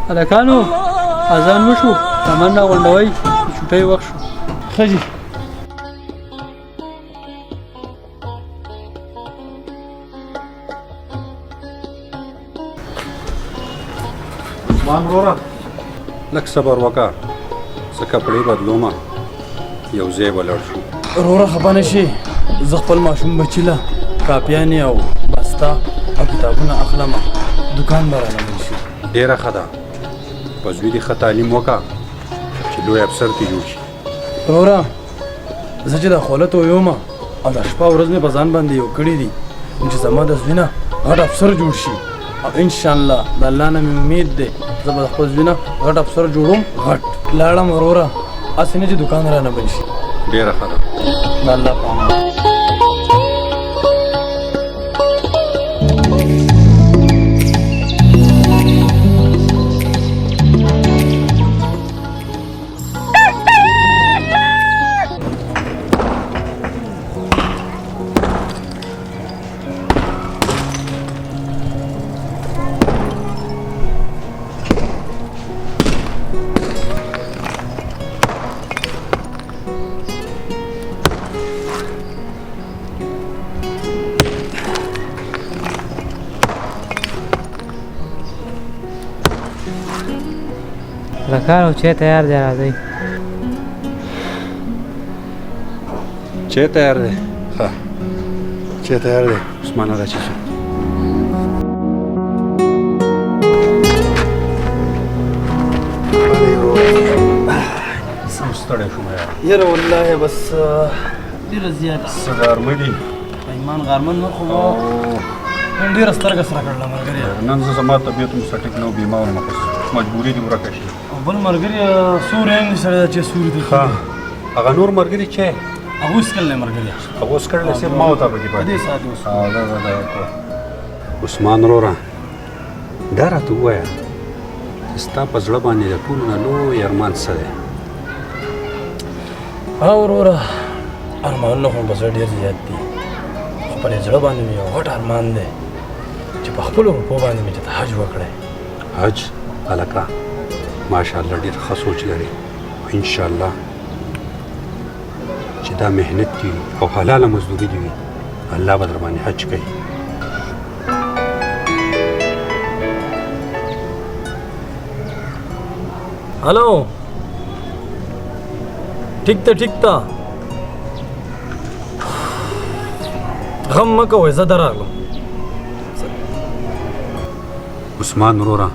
هلکانو اذان وشو سامان راغونډوئ د چوټۍ وخت شو ښه جي عثمان وروره لږ صبر وکړه زه کپړې بدلومه یو ځای به لاړ شو وروره خفه نه شي زه خپل ماشوم بچي له کاپیانې او بسته او کتابونه اخلمه دوکان به رانه بند شي ډېره ښه ده په زوی دې ښه تعلیم وکړه چې لوی افسر دې جوړ شي وروره زه چې دا خولت ویومه او دا شپه ورځ مې په ځان باندې یو کړي دي چې زما د زوی نه غټ افسر جوړ شي او انشاءالله د الله نه مې امید دی زه به د خپل زوی نه غټ افسر جوړوم غټ لاړم وروره هسې نه چې دوکان رانه بند شي ډېره ښه ده د الله په امان لکانو چای تیار دی راځئ چای تیار دی ښه چای تیار دی عثمانه راچې شو سم ستړی شوم یاره والله بس ډېره زیاته څه غرمه دي ایمان غرمن نور خو نن ډېره سترګه سره کړله ملګريه نن زه زما طبیعت هم سټیک نه و بیمار وم مجبوري دې ورکه شي بل ملګري سوری هم سره چې سوري دي ښه هغه نور ملګري چې هغه اوس کله ملګري هغه اوس کړلی صرف ما ورته پکې پاتې دې ساعت اوس عثمان وروره دا راته ووایه چې ستا په زړه باندې د ټولو نه لوی ارمان څه دی ها وروره ارمانونه خو په زړه ډېر زیات دي خو په دې زړه باندې مې یو غټ ارمان دی چې په خپلو روپو باندې مې چې ته حج وکړی حج هلکه ماشاءالله ډېر ښه سوچ لري انشاءالله چې دا محنت دي او حلاله مزدوري دي وي الله به در باندې حج کوي هلو ټیک ته غم مه کوئ زه درغلم عثمان وروره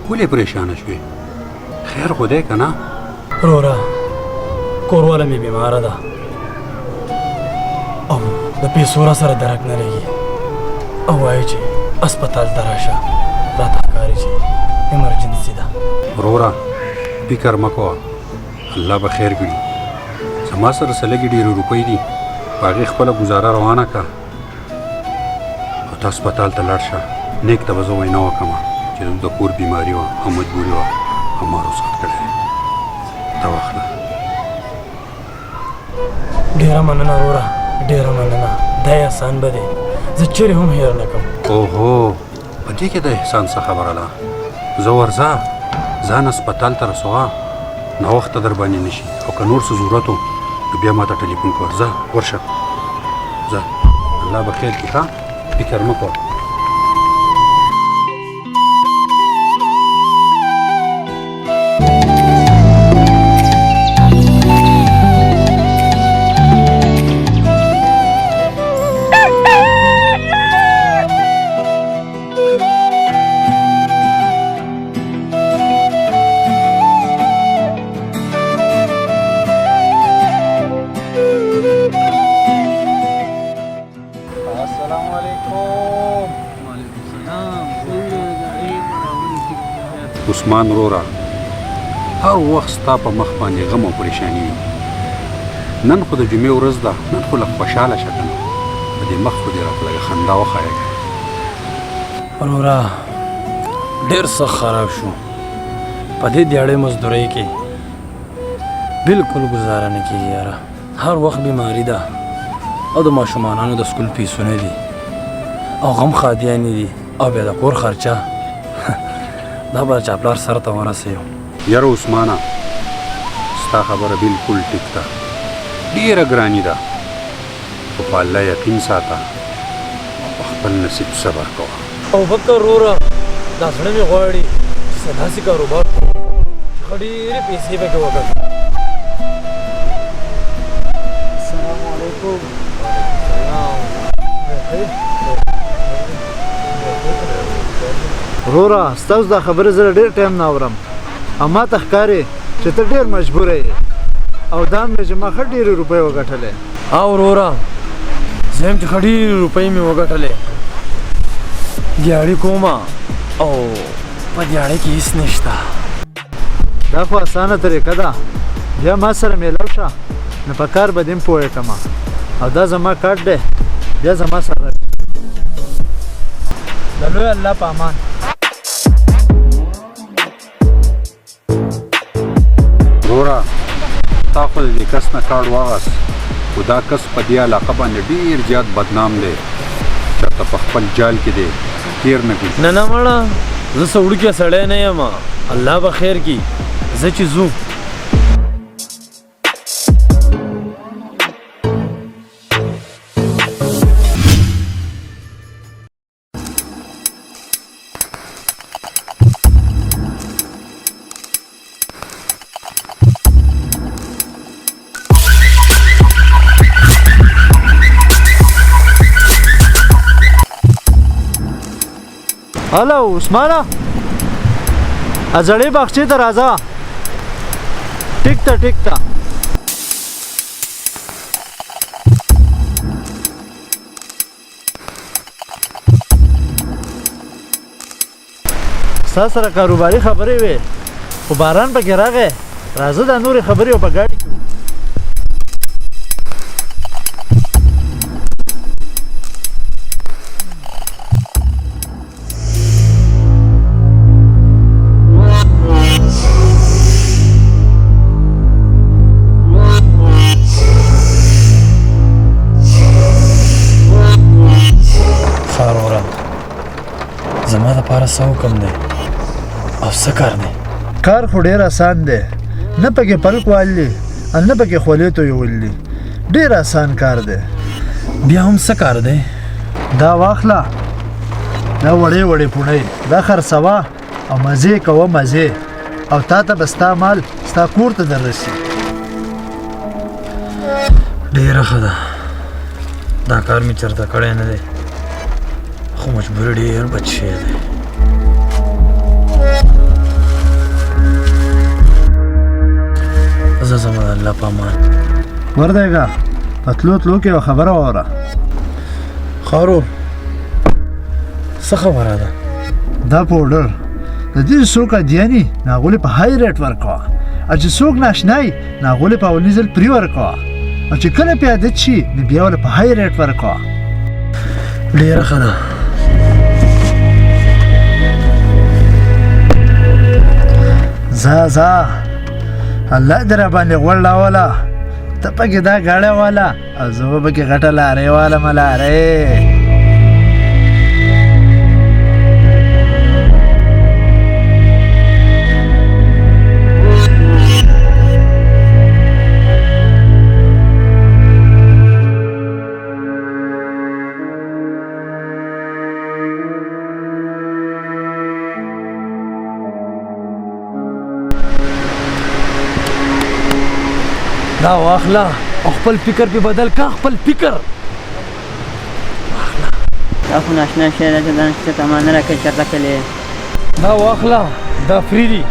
ولې پریشانه شوې خیر خو دی که نه وروره کورواله مې بیماره ده او د پیسو را سره درک نه لګي او وایي چې اسپتال ته راشه راته ښکاري چې ایمرجنسي ده وروره فکر مه کوه الله به خیر کړي زما سره څه لږې ډېرې روپۍ دي په هغې خپله ګزاره روانه کړه او ته اسپتال ته لاړ شه نیک ته به زه وینا وکړم چې د کور بیماري وه او مجبوري وه او ما رخصت کړی دی ته واخله ډېره مننه وروره ډېره مننه دا احسان به دی زه چیرې هم هیر نه کوم اوهو په دې کې د احسان څه خبره ده زه ورځه ځان اسپتال ته رسوه ناوخته در باندې نه شي او که نور څه ضرورت و نو بیا ما ته ټلیفون کوه ځه ورشه ځه الله به خیر کړي ښه فکر مه کوه عثمان وروره هر وخت ستا په مخ باندې غم او پریشاني وي نن خو د جمعې ورځ ده نن خو لږ خوشحاله شه که نه په دې مخ خو دې راته لږه خندا وښایه وروره ډېر سخت خراب شو په دې دیاړې مزدورۍ کې بالکل ګزاره نه کېږي یاره هر وخت بیماري ده او د ماشومانانو د سکول فیسونه دي او غم خادیانې دي او بیا د کور خرچه دا به چاپلار سر ته ورسېږو. یاره عثمانه ستا خبره بالکل ټیک ده، ډېره ګراني ده، خو په الله یقین ساته او په خپل نصیب صبر کوه. او بکر وروره دا زړه مې غواړي چې داسې کاروبار کړو چې ښه ډېرې پیسې پکې وګټو. السلام علیکم. وروره ستاسو دا خبرې زه ډېر ټایم نه اورم، اما ته ښکاري چې ته ډېر مجبوره یې او دا مې چې ما ښه ډېرې روپۍ وګټلې. او وروره زه هم چې ښه ډېرې روپۍ مې وګټلې، دیاړي کومه او په دیاړۍ کې هېڅ نشته. دا خو اسانه طریقه ده، بیا ما سره میلاو شه نو په کار به دې هم پوهې کړمه او دا زما کارت دی، بیا زما سره د لوی الله په امان. وروره تا خو د دې کس نه کارډ واغست، خو دا کس په دې علاقه باندې ډېر زیات بدنام دی، چېرته په خپل جال کې دی، تېر نه کړي. نه مړه زه څه وړوکی سړی نه یم، الله به خیر کړي. زه چې ځو هلو عثمانه ازړې باغچې ته راځه. ټیک ته ټیک ته. ستا سره کاروباري خبرې وې خو باران پکې راغی، راځه دا نورې خبرې په ګاډي کې. زما دپاره څه حکم دی او څه کار دی؟ کار خو ډېر آسان دی، نه پکې پلک والي او نه پکې خولې تویول دي، ډېر آسان کار دی. بیا هم څه کار دی؟ دا واخله، دا وړې وړې پوڼۍ دا خرڅوه او مزې کوه مزې، او تا ته به ستا مال ستا کور ته در رسي. ډېره ښه ده، دا کار مې چېرته کړی نه دی، خو مجبوري ډېر بد شی دی. زه ځم د الله په امان. وردېږه په تلو تلو کې یوه خبره واوره. خارو څه خبره ده؟ دا پوډر د دې څوک ادیاني نو هغوی په های ریټ ورکوه، او چې څوک ناشنا یي نو هغوی په اولني ځل پرې ورکوه، او چې کله پې عادت شي نو بیا ولې په های ریټ ورکوه. ډېره ښه ده. ځه ځه الله دې راباندې غوړ راوله، ته پکې دا ګاډی واله او زه به پکې غټه لارۍ والم. لارۍ دا واخله او خپل فکر په بدل کا، خپل فکر واخله. دا خو ناشنا شی ده چې دا نشته ته ما نه راکوي چېرته کلی. دا واخله دا فری دي،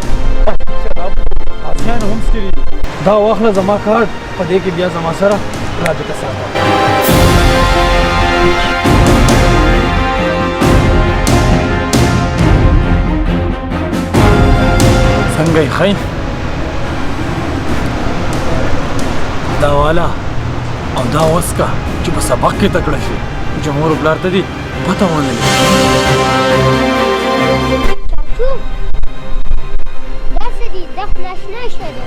آسیان هم سکري دي. دا واخله زما کارت، په دې کې بیا زما سره رابطه ساته. څنګه یې ښه دا والا او دا وسکه چې په سبق کې تکړه شي، چې مور پلار ته دي پته ونه لګي. دا څه دي؟ دا خو ناشنا شی ده.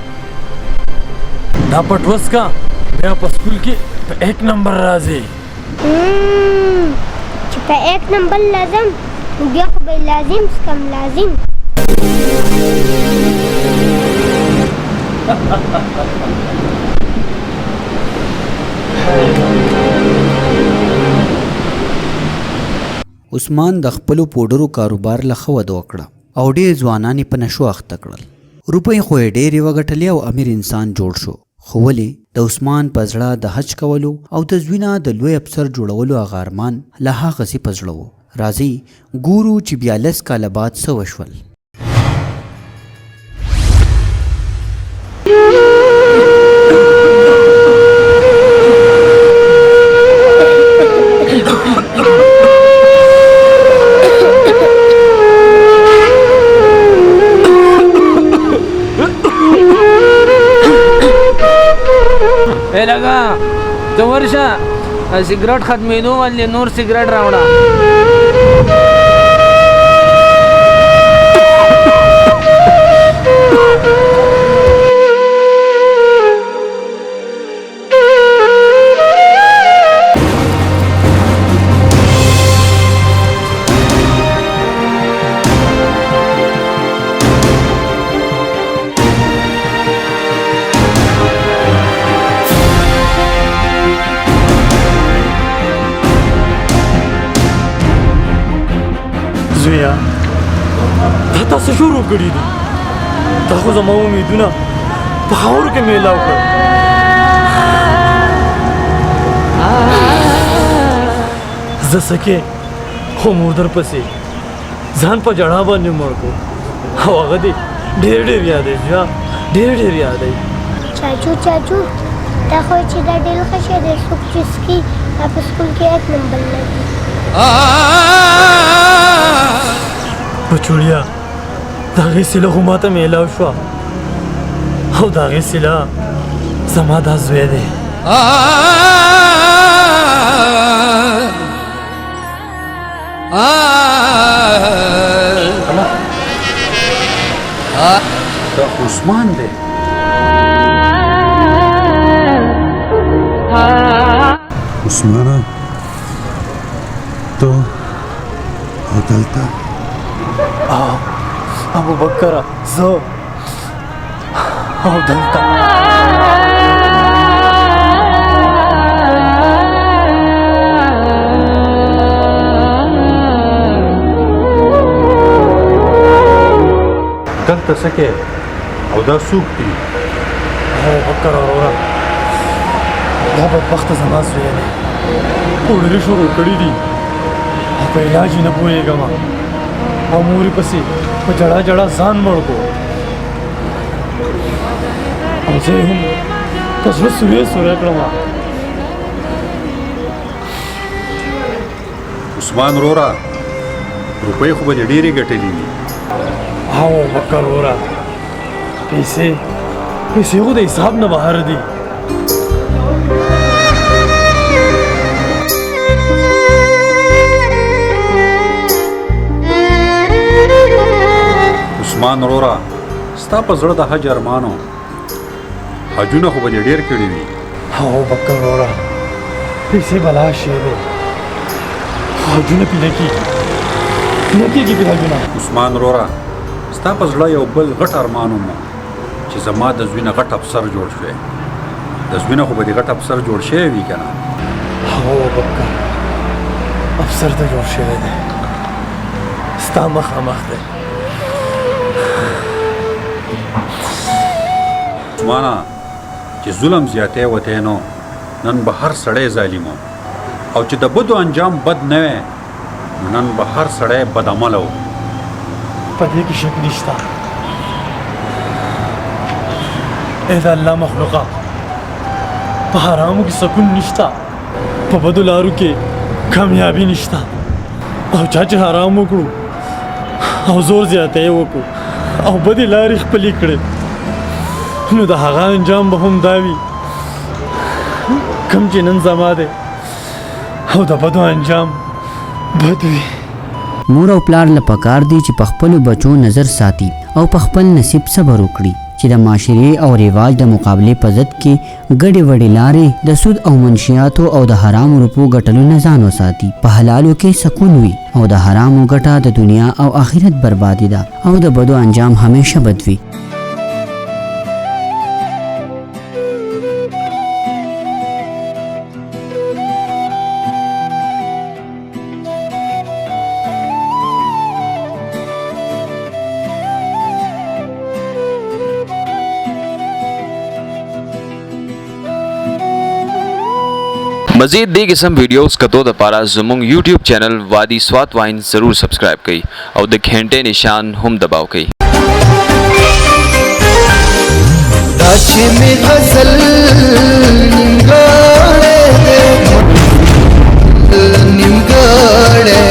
دا پټ وسکه بیا په سکول کې په 1 نمبر راځي. چې په 1 نمبر لازم نو بیا خو به لازم څکم لازم. عثمان د خپلو پوډرو کاروبار له ښه وده وکړه او ډېر ځوانان یې په نشو اخته کړل. روپۍ خو یې ډېرې وګټلې او امیر انسان جوړ شو. خو ولې د عثمان په زړه د حج کولو او د زوینه د لوی افسر جوړولو هغه ارمان له هغسې په زړه و. راځئ ګورو چې بیا 10 کاله بعد څه وشول. لگا ته ورشه سګرټ ختمېدو ولې نور سګرټ راوړه. زویا دا تاسو شروع کړي دي. دا خو زما امیدونه په خاورو کې میلاو کړ. زه سکه خو مردر پسې ځان په جړا باندې مړ کو او هغه دې ډېر ډېر یادې ځه ډېر ډېر یادې. چاچو دا خو چې دا ډېر ښه شی دی. څوک چې سکي دا په سکول کې 1 نمبر لګي. بچوړیا د هغې سیله خو ماته میلاو شوه او د هغې سیله زما دا زوی دی. دا عثمان دی. عثمانه تو او دلته ابو بکر زه او دلته دلته څه کې او دا څوک دي؟ ابو بکر وروره دا بدبخته زما زوی دی. پوډرې شروع کړي دي او په علاج یې نه پوهېږم او مور یې پسې په جړا جړا ځان مړ کو او زه یې هم په زړه سوری کړم. عثمان وروره روپۍ خو به دې ډېرې ګټلې وي. ابو بکر وروره پیسې خو د حساب نه بهر دي. عثمان وروره ستا په زړه د حج ارمانو حجونه خو به دې ډېر کړي وي. ابو بکر وروره پیسې بلا شی دی. حجونه پې نه کېږي پې حجونه. عثمان وروره ستا په زړه یو بل غټ ارمان و چې زما د زوی نه غټ افسر جوړ شوی. د زوی نه خو به دې غټ افسر جوړ شوی وي که نه؟ ابو بکر افسر ته جوړ شوی دی. ستا مخامخ دی. عثمانه چې ظلم زیاتی وتی نو نن به هر سړی ظالم و او چې د بدو انجام بد نه وی نو نن به هر سړی بد عمله و. په دې کې شک نشته. ای د الله مخلوقه په حرامو کې سکون نشته، په بدو لارو کې کامیابي نشته. او چا چې حرام وکړو او زور زیاتی وکړو او بدې لارې خپلې کړې نو د هغه انجام به هم دا وي کوم چې نن زما دی او د بدو انجام بد وي. مور او پلار له پکار دی چې په خپلو بچو نظر ساتي او په خپل نصیب صبر وکړي. چې د معاشري او رواج د مقابلې په ضد کې ګډې وډې لارې د سود او منشیاتو او د حرامو روپو ګټلو نه ځان وساتي. په حلالو کې سکون وي او د حرامو ګټه د دنیا او آخرت بربادي ده او د بدو انجام همیشه بد وي. मजीद दे किस्म वीडियोस कतो द पारा ज़ुमुंग यूट्यूब चैनल वादी स्वात वाइन ज़रूर सब्सक्राइब कई और द घंटे निशान हम दबाव कई. निमगाड़े